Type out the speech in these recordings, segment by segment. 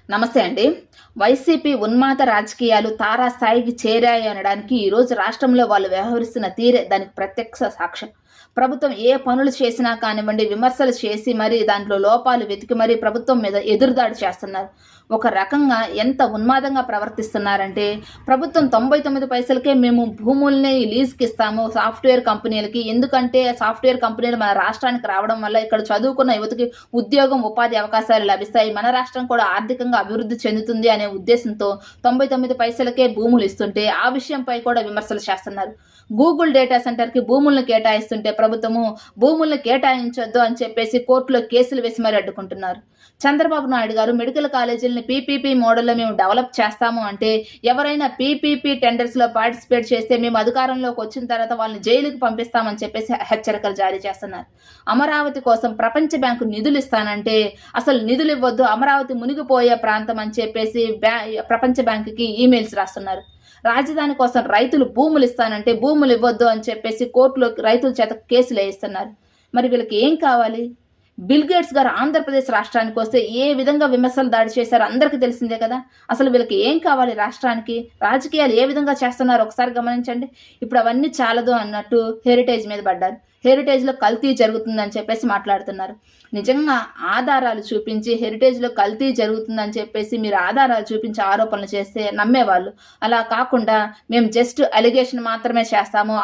నమస్తే అండి. వైసీపీ ఉన్మాద రాజకీయాలు తారాస్థాయికి చేరాయి అనడానికి ఈరోజు రాష్ట్రంలో వాళ్ళు వ్యవహరిస్తున్న తీరే దానికి ప్రత్యక్ష సాక్ష్యం. ప్రభుత్వం ఏ పనులు చేసినా కానివ్వండి, విమర్శలు చేసి మరీ దాంట్లో లోపాలు వెతికి మరీ ప్రభుత్వం మీద ఎదురుదాడి చేస్తున్నారు. ఒక రకంగా ఎంత ఉన్మాదంగా ప్రవర్తిస్తున్నారంటే, ప్రభుత్వం 99 పైసలకే మేము భూముల్ని లీజ్‌కి ఇస్తాము సాఫ్ట్‌వేర్ కంపెనీలకి. ఎందుకంటే సాఫ్ట్‌వేర్ కంపెనీలు మన రాష్ట్రానికి రావడం వల్ల ఇక్కడ చదువుకున్న యువతకి ఉద్యోగం, ఉపాధి అవకాశాలు లభిస్తాయి. మన రాష్ట్రం కూడా ఆర్థికంగా అభివృద్ధి చెందుతుంది అనే ఉద్దేశంతో 99 పైసలకే భూములు ఇస్తుంటే, ఆ విషయంపై కూడా విమర్శలు చేస్తున్నారు. గూగుల్ డేటా సెంటర్‌కి భూములను కేటాయిస్తుంటే ప్రభుత్వము భూములను కేటాయించొద్దు అని చెప్పేసి కోర్టులో కేసులు వేసి మరీ అడ్డుకుంటున్నారు. చంద్రబాబు నాయుడు గారు మెడికల్ కాలేజీలని పీపీపీ మోడల్‌లో మేము డెవలప్ చేస్తాము అంటే, ఎవరైనా పీపీపీ టెండర్స్‌లో పార్టిసిపేట్ చేస్తే మేము అధికారంలోకి వచ్చిన తర్వాత వాళ్ళని జైలుకి పంపిస్తామని చెప్పేసి హెచ్చరికలు జారీ చేస్తున్నారు. అమరావతి కోసం ప్రపంచ బ్యాంకు నిధులు ఇస్తానంటే, అసలు నిధులు ఇవ్వొద్దు, అమరావతి మునిగిపోయే ప్రాంతం అని చెప్పేసి ప్రపంచ బ్యాంకుకి ఈమెయిల్స్ రాస్తున్నారు. రాజధాని కోసం రైతులు భూములు ఇస్తానంటే భూములు ఇవ్వొద్దు అని చెప్పేసి కోర్టులో రైతుల చేత కేసులు వేయిస్తున్నారు. మరి వీళ్ళకి ఏం కావాలి? బిల్ గేట్స్ గారు ఆంధ్రప్రదేశ్ రాష్ట్రానికి వస్తే ఏ విధంగా విమర్శలు దాడి చేశారో అందరికీ తెలిసిందే కదా. అసలు వీళ్ళకి ఏం కావాలి? రాష్ట్రానికి రాజకీయాలు ఏ విధంగా చేస్తున్నారో ఒకసారి గమనించండి. ఇప్పుడు అవన్నీ చాలదు అన్నట్టు హెరిటేజ్ మీద పడ్డారు. హెరిటేజ్లో కల్తీ జరుగుతుందని చెప్పేసి మాట్లాడుతున్నారు. నిజంగా ఆధారాలు చూపించి హెరిటేజ్లో కల్తీ జరుగుతుందని చెప్పేసి మీరు ఆధారాలు చూపించి ఆరోపణలు చేస్తే నమ్మేవాళ్ళు. అలా కాకుండా మేము జస్ట్ అలిగేషన్ మాత్రమే చేస్తాము,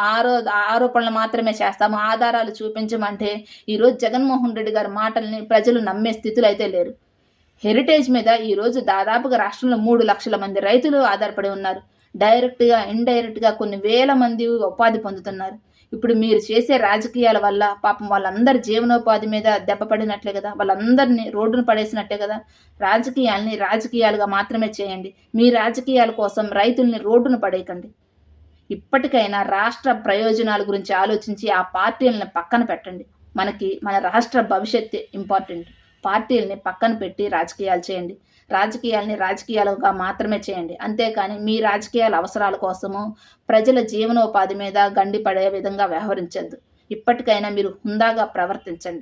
ఆరోపణలు మాత్రమే చేస్తాము, ఆధారాలు చూపించమంటే ఈరోజు జగన్మోహన్ రెడ్డి గారి మాటల్ని ప్రజలు నమ్మే స్థితిలో అయితే లేరు. హెరిటేజ్ మీద ఈరోజు దాదాపుగా రాష్ట్రంలో 3 లక్షల మంది రైతులు ఆధారపడి ఉన్నారు. డైరెక్ట్గా ఇండైరెక్ట్గా కొన్ని వేల మంది ఉపాధి పొందుతున్నారు. ఇప్పుడు మీరు చేసే రాజకీయాల వల్ల పాపం వాళ్ళందరి జీవనోపాధి మీద దెబ్బ పడినట్లే కదా, వాళ్ళందరినీ రోడ్డున పడేసినట్టే కదా. రాజకీయాల్ని రాజకీయాలుగా మాత్రమే చేయండి. మీ రాజకీయాల కోసం రైతుల్ని రోడ్డున పడేయకండి. ఇప్పటికైనా రాష్ట్ర ప్రయోజనాల గురించి ఆలోచించి ఆ పార్టీలను పక్కన పెట్టండి. మన రాష్ట్ర భవిష్యత్తు ఇంపార్టెంట్. పార్టీలని పక్కన పెట్టి రాజకీయాలు చేయండి. రాజకీయాల్ని రాజకీయాలుగా మాత్రమే చేయండి. అంతేకాని మీ రాజకీయాల అవసరాల కోసము ప్రజల జీవనోపాధి మీద గండి పడే విధంగా వ్యవహరించొద్దు. ఇప్పటికైనా మీరు హుందాగా ప్రవర్తించండి.